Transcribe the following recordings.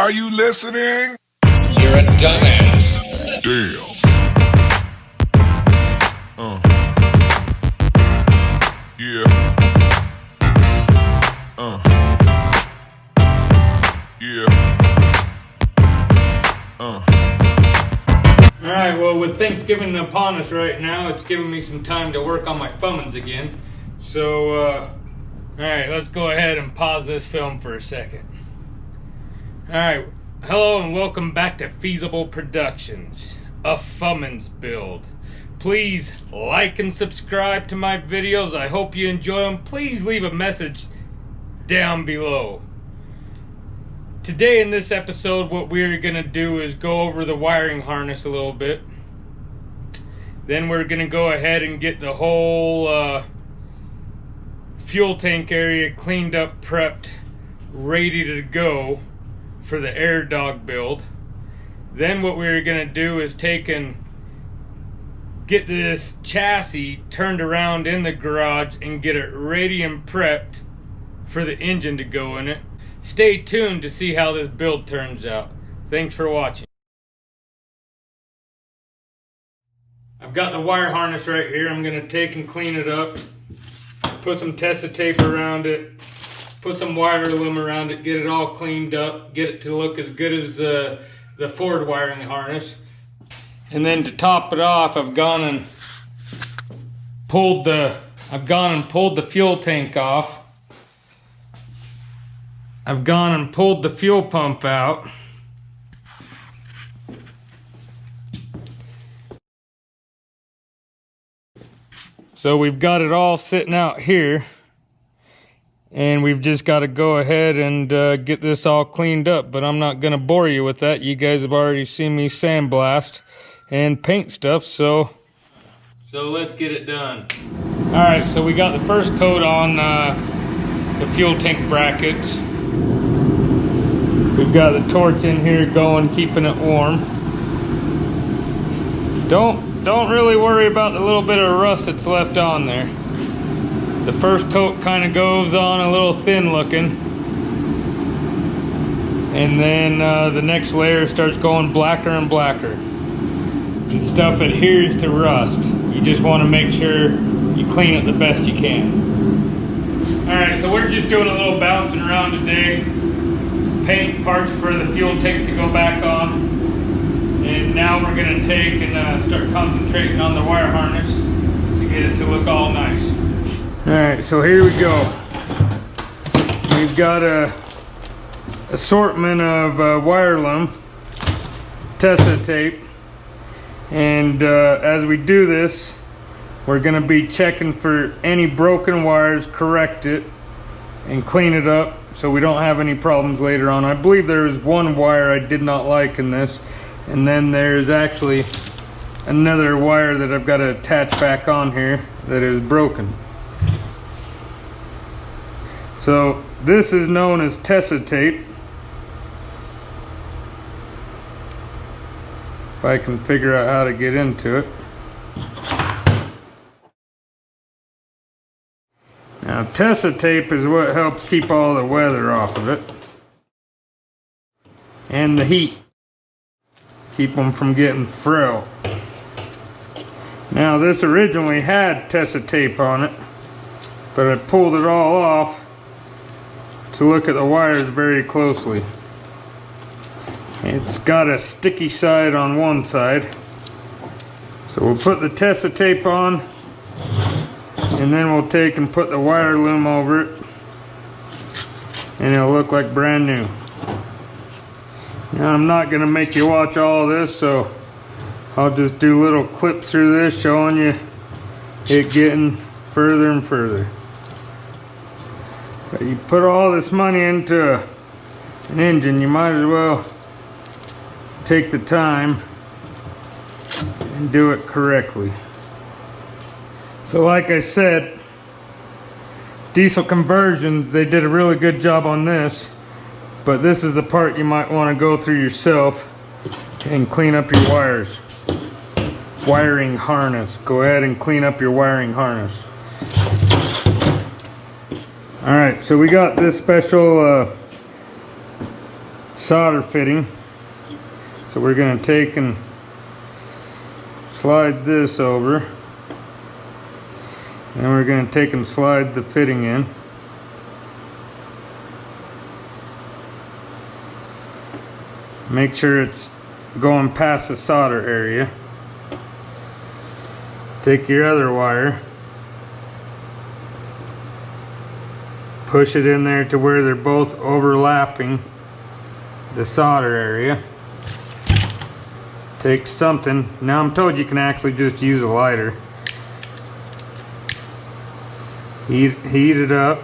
Are you listening? You're a dumbass. Damn. Yeah. Alright, well, with Thanksgiving upon us right now, it's giving me some time to work on my Fummins again. So, alright, let's go ahead and pause this film for a second. Alright, hello and welcome back to Feasible Productions, a Fummins Build. Please like and subscribe to my videos. I hope you enjoy them. Please leave a message down below. Today in this episode, what we're going to do is go over the wiring harness a little bit. Then we're going to go ahead and get the whole fuel tank area cleaned up, prepped, ready to go for the air dog build. Then what we're going to do is take and get this chassis turned around in the garage and get it ready and prepped for the engine to go in it. Stay tuned to see how this build turns out. Thanks for watching. I've got the wire harness right here. I'm going to take and clean it up. Put some Tessa tape around it. Put some wire loom around it. Get it all cleaned up. Get it to look as good as the Ford wiring harness. And then to top it off, I've gone and pulled the fuel tank off. I've gone and pulled the fuel pump out. So we've got it all sitting out here. And we've just got to go ahead and get this all cleaned up. But I'm not going to bore you with that. You guys have already seen me sandblast and paint stuff. So let's get it done. Alright, so we got the first coat on the fuel tank brackets. We've got the torch in here going, keeping it warm. Don't really worry about the little bit of rust that's left on there. The first coat kind of goes on a little thin looking. And then the next layer starts going blacker and blacker. The stuff adheres to rust. You just want to make sure you clean it the best you can. Alright, so we're just doing a little bouncing around today. Paint parts for the fuel tank to go back on, and now we're going to take and start concentrating on the wire harness to get it to look all nice. Alright, so here we go. We've got a assortment of wire loom, Tessa tape, and as we do this, we're going to be checking for any broken wires, correct it, and clean it up so we don't have any problems later on. I believe there is one wire I did not like in this, and then there's actually another wire that I've got to attach back on here that is broken. So this is known as Tessa tape. If I can figure out how to get into it. Now, Tessa tape is what helps keep all the weather off of it. And the heat. Keep them from getting frail. Now, this originally had Tessa tape on it, but I pulled it all off to look at the wires very closely. It's got a sticky side on one side. So we'll put the Tessa tape on, and then we'll take and put the wire loom over it, and it'll look like brand new. Now I'm not going to make you watch all this, so I'll just do little clips through this showing you it getting further and further. But you put all this money into an engine, you might as well take the time and do it correctly. So like I said, Diesel Conversions, they did a really good job on this, but this is the part you might want to go through yourself and clean up your wires. Wiring harness. Go ahead and clean up your wiring harness. Alright, so we got this special solder fitting. So we're going to take and slide this over. And we're going to take and slide the fitting in. Make sure it's going past the solder area. Take your other wire, push it in there to where they're both overlapping the solder area. Take something, now I'm told you can actually just use a lighter. Heat it up.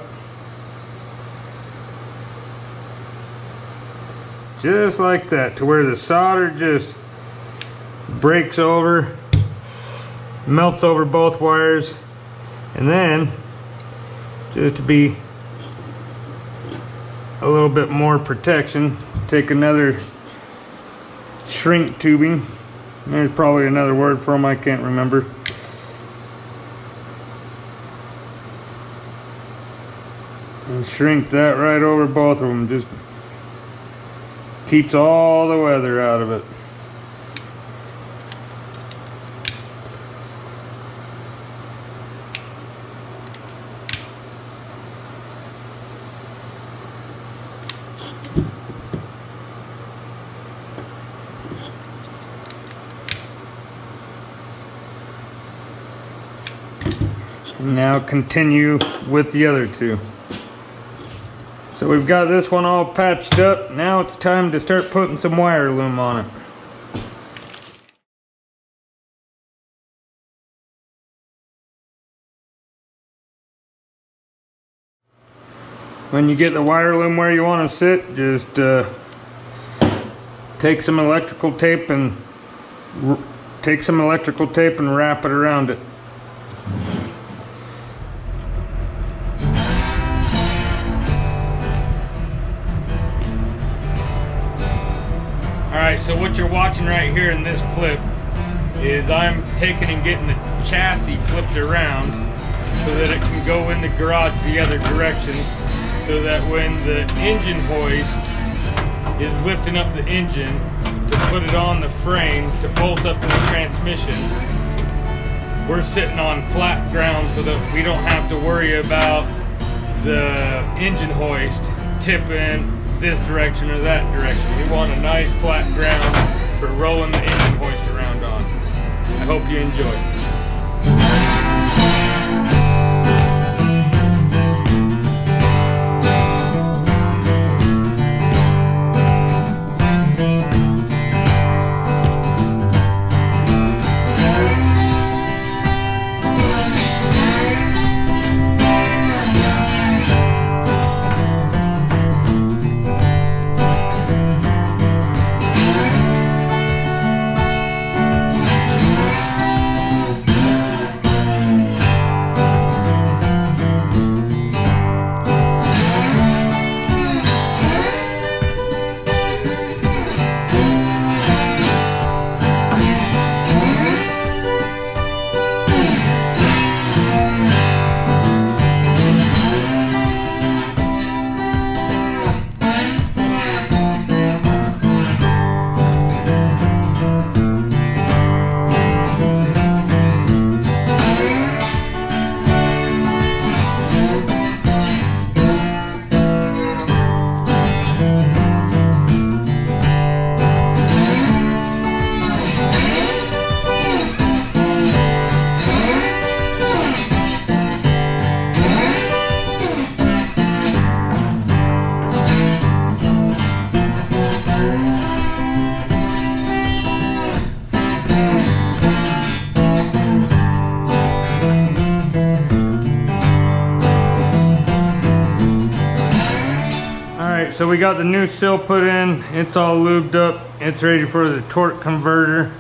Just like that, to where the solder just breaks over, melts over both wires. And then, just to be a little bit more protection, take another shrink tubing. There's probably another word for them, I can't remember. And shrink that right over both of them. Just keeps all the weather out of it. Now continue with the other two. So we've got this one all patched up. Now it's time to start putting some wire loom on it. When you get the wire loom where you want to sit, just take some electrical tape and wrap it around it. Alright, so what you're watching right here in this clip is I'm taking and getting the chassis flipped around so that it can go in the garage the other direction, so that when the engine hoist is lifting up the engine to put it on the frame to bolt up to the transmission, we're sitting on flat ground so that we don't have to worry about the engine hoist tipping this direction or that direction. We want a nice flat ground for rolling the engine hoist around on. I hope you enjoy. So we got the new sill put in, it's all lubed up, it's ready for the torque converter.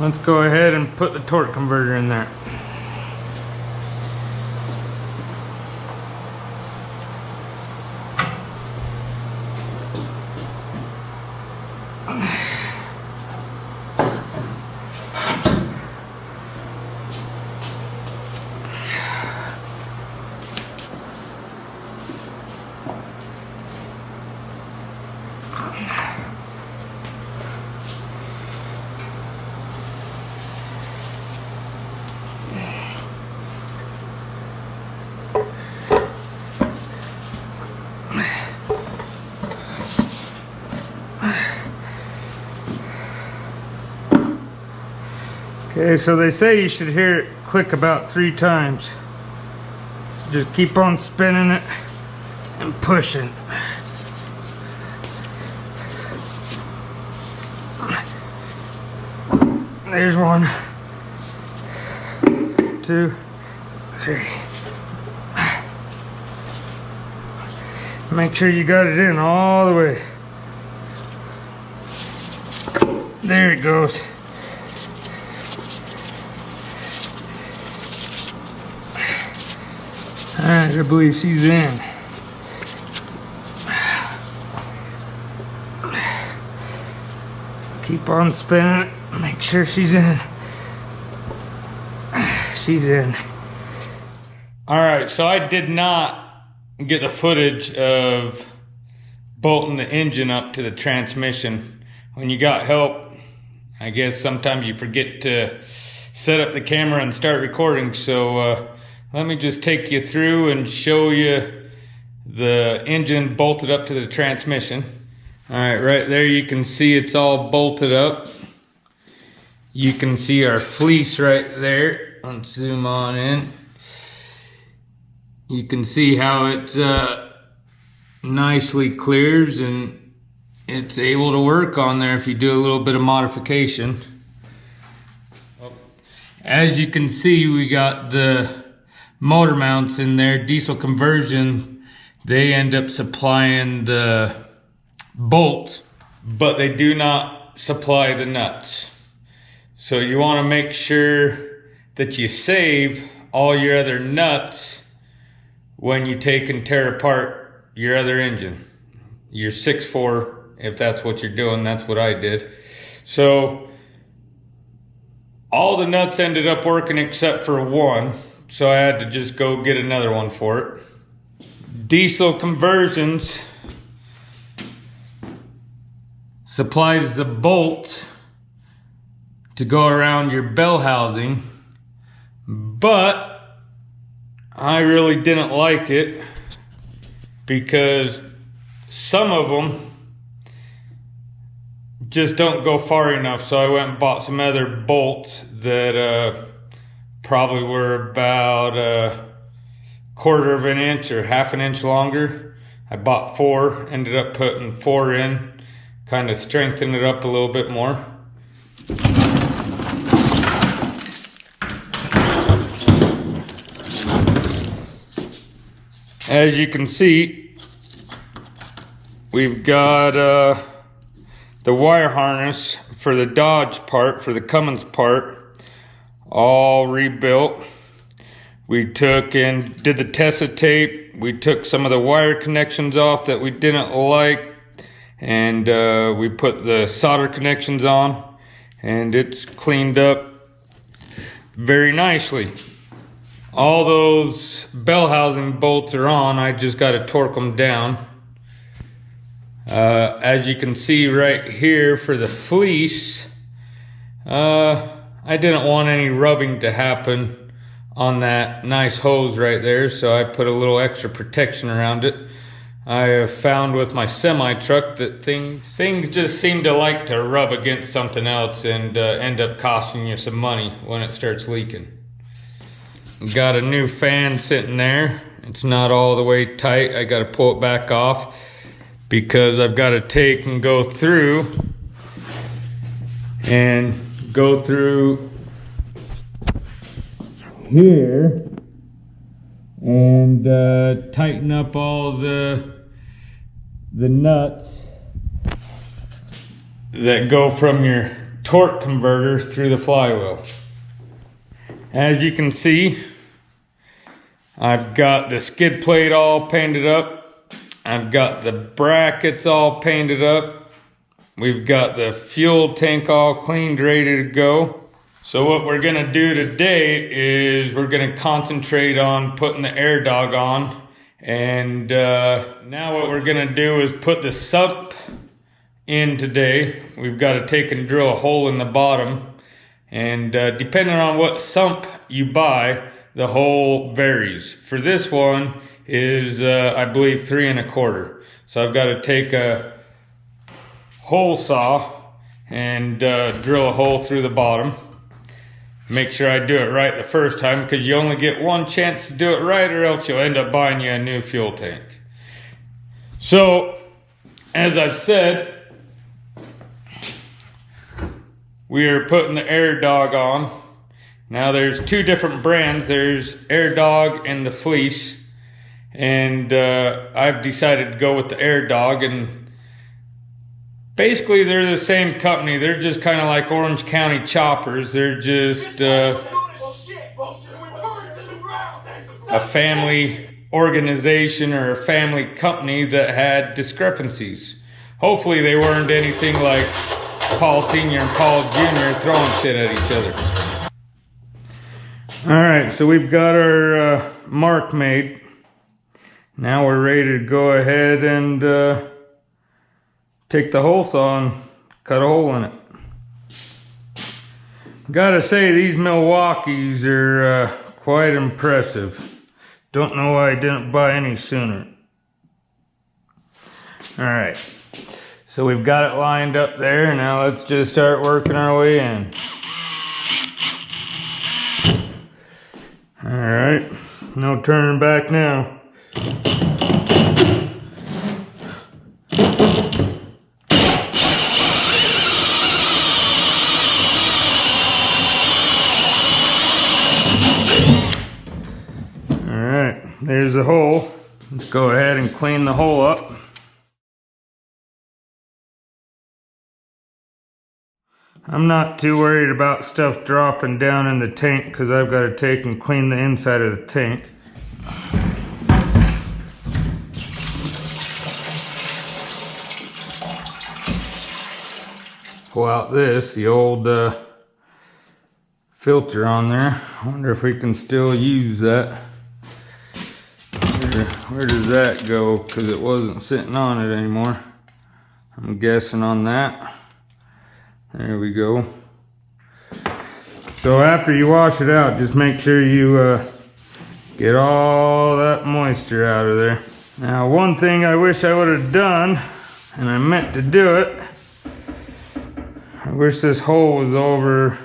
Let's go ahead and put the torque converter in there. Okay, so they say you should hear it click about 3 times. Just keep on spinning it and pushing. There's 1, 2, 3. Make sure you got it in all the way. There it goes. Alright, I believe she's in. Keep on spinning it. Make sure she's in. She's in. Alright, so I did not get the footage of bolting the engine up to the transmission. When you got help, I guess sometimes you forget to set up the camera and start recording, so let me just take you through and show you the engine bolted up to the transmission. Alright, right there you can see it's all bolted up. You can see our fleece right there. Let's zoom on in. You can see how it nicely clears and it's able to work on there if you do a little bit of modification. As you can see, we got the motor mounts in there. Diesel conversion, they end up supplying the bolts, but they do not supply the nuts. So you want to make sure that you save all your other nuts when you take and tear apart your other engine, your 6.4, if that's what you're doing. That's what I did. So all the nuts ended up working except for 1, so I had to just go get another one for it. Diesel Conversions supplies the bolt to go around your bell housing, but I really didn't like it because some of them just don't go far enough. So I went and bought some other bolts that probably were about a 1/4 of an inch or 1/2 inch longer. I bought 4, ended up putting 4 in, kind of strengthened it up a little bit more. As you can see, we've got the wire harness for the Dodge part, for the Cummins part, all rebuilt. We took and did the Tessa tape. We took some of the wire connections off that we didn't like, and we put the solder connections on, and it's cleaned up very nicely. All those bell housing bolts are on. I just got to torque them down. As you can see right here for the fleece, I didn't want any rubbing to happen on that nice hose right there, so I put a little extra protection around it. I have found with my semi truck that things just seem to like to rub against something else and end up costing you some money when it starts leaking. Got a new fan sitting there. It's not all the way tight. I got to pull it back off because I've got to take and go through here and tighten up all the nuts that go from your torque converter through the flywheel. As you can see, I've got the skid plate all painted up. I've got the brackets all painted up. We've got the fuel tank all cleaned, ready to go. So what we're gonna do today is we're gonna concentrate on putting the air dog on. And now what we're gonna do is put the sump in today. We've got to take and drill a hole in the bottom. And depending on what sump you buy, the hole varies. For this one, is, I believe, 3 1/4. So I've got to take a hole saw and drill a hole through the bottom. Make sure I do it right the first time, because you only get one chance to do it right, or else you'll end up buying you a new fuel tank. So, as I've said, we are putting the Air Dog on. Now there's 2 different brands. There's Air Dog and the Fleece. And I've decided to go with the Air Dog, and basically they're the same company. They're just kind of like Orange County choppers. They're just a family organization or a family company that had discrepancies. Hopefully they weren't anything like Paul Sr. and Paul Jr. throwing shit at each other. Alright, so we've got our mark made. Now we're ready to go ahead and take the hole saw and cut a hole in it. Gotta say, these Milwaukees are quite impressive. Don't know why I didn't buy any sooner. Alright, so we've got it lined up there. Now let's just start working our way in. Alright, no turning back now. There's the hole. Let's go ahead and clean the hole up. I'm not too worried about stuff dropping down in the tank, because I've got to take and clean the inside of the tank. Pull out the old filter on there. I wonder if we can still use that. Where does that go? Because it wasn't sitting on it anymore. I'm guessing on that. There we go. So after you wash it out, just make sure you get all that moisture out of there. Now, one thing I wish I would have done, and I meant to do it, I wish this hole was over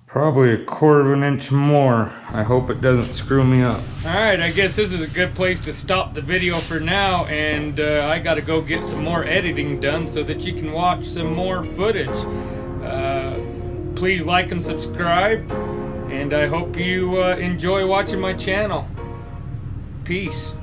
probably 1/4 inch more. I hope it doesn't screw me up. Alright, I guess this is a good place to stop the video for now, and I gotta go get some more editing done so that you can watch some more footage. Please like and subscribe, and I hope you enjoy watching my channel. Peace.